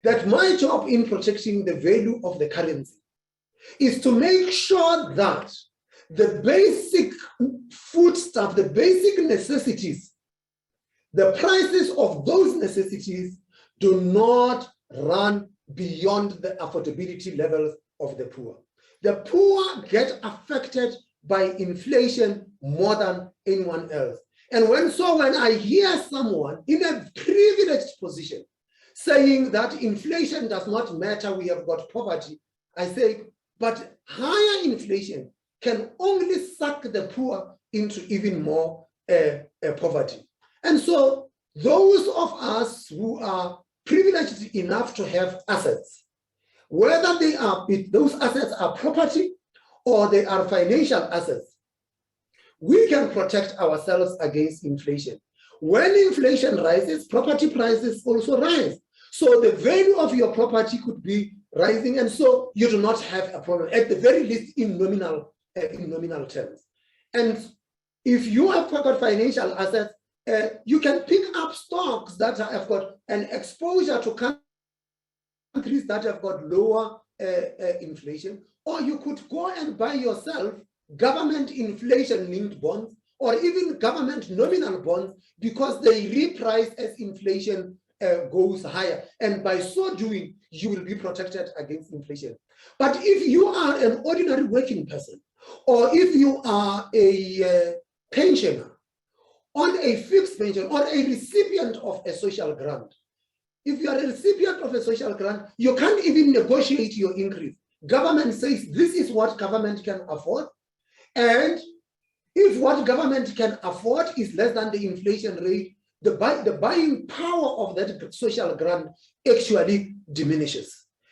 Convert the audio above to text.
that my job in protecting the value of the currency is to make sure that the basic foodstuff, the basic necessities, the prices of those necessities do not run beyond the affordability levels of the poor. The poor get affected by inflation more than anyone else. And when I hear someone in a privileged position saying that inflation does not matter, we have got poverty, I say, but higher inflation can only suck the poor into even more poverty. And so those of us who are privileged enough to have assets, whether those assets are property or they are financial assets, we can protect ourselves against inflation. When inflation rises, property prices also rise. So the value of your property could be rising, and so you do not have a problem, at the very least in nominal terms. And if you have got financial assets, you can pick up stocks that have got an exposure to countries that have got lower inflation, or you could go and buy yourself government inflation-linked bonds, or even government nominal bonds, because they reprice as inflation goes higher. And by so doing, you will be protected against inflation. But if you are an ordinary working person, or if you are a pensioner on a fixed pension, or a recipient of a social grant, if you are a recipient of a social grant, you can't even negotiate your increase. Government says this is what government can afford. And if what government can afford is less than the inflation rate, the buying power of that social grant actually diminishes.